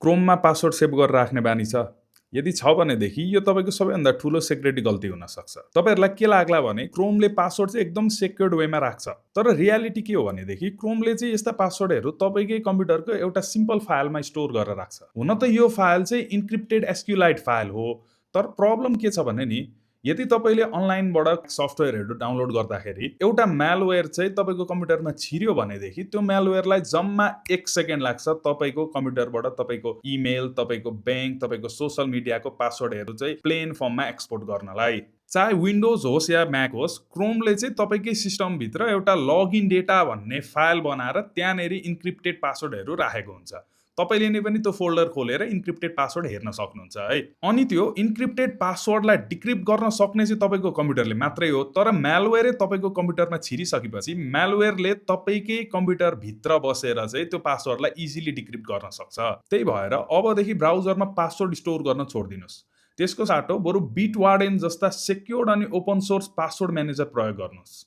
क्रोममा password save गरेर राख्ने बानी छ? यदि छ भनेदेखि यो तपाईँको सबैभन्दा ठुलो सेक्युरिटी गल्ती हुन सक्छ। तपाईँहरूलाई के लाग्ला भने क्रोमले पासवर्ड चाहिँ एकदम सेक्योर्ड वेमा राख्छ। तर रियालिटी के हो भनेदेखि क्रोमले चाहिँ यस्ता पासवर्डहरू तपाईँकै कम्प्युटरको एउटा सिम्पल फाइलमा स्टोर गरेर राख्छ। हुन त यो फाइल चाहिँ इन्क्रिप्टेड एसक्युलाइट फाइल हो, तर प्रब्लम के छ भने नि यदि तपाईँले अनलाइनबाट सफ्टवेयरहरू डाउनलोड गर्दाखेरि एउटा म्यालवेयर चाहिँ तपाईँको कम्प्युटरमा छिर्यो भनेदेखि त्यो म्यालवेयरलाई जम्मा 1 सेकेन्ड लाग्छ तपाईँको कम्प्युटरबाट तपाईँको इमेल, तपाईँको ब्याङ्क, तपाईँको सोसल मिडियाको पासवर्डहरू चाहिँ प्लेन फर्ममा एक्सपोर्ट गर्नलाई। चाहे विन्डोज होस् या म्याक होस्, क्रोमले चाहिँ तपाईँकै सिस्टमभित्र एउटा लगइन डेटा भन्ने फाइल बनाएर त्यहाँनेरि इन्क्रिप्टेड पासवर्डहरू राखेको हुन्छ। तपाईँले नै पनि त्यो फोल्डर खोलेर इन्क्रिप्टेड पासवर्ड हेर्न सक्नुहुन्छ है। अनि त्यो इन्क्रिप्टेड पासवर्डलाई डिक्रिप्ट गर्न सक्ने चाहिँ तपाईँको कम्प्युटरले मात्रै हो, तर म्यालवेयरै तपाईँको कम्प्युटरमा छिरिसकेपछि म्यालवेयरले तपाईँकै कम्प्युटर भित्र बसेर चाहिँ त्यो पासवर्डलाई इजिली डिक्रिप्ट गर्न सक्छ। त्यही भएर अबदेखि ब्राउजरमा पासवर्ड स्टोर गर्न छोडिदिनुहोस्। त्यसको साटो बरु बिटवार्डेन जस्ता सेक्योर्ड अनि ओपन सोर्स पासवर्ड म्यानेजर प्रयोग गर्नुहोस्।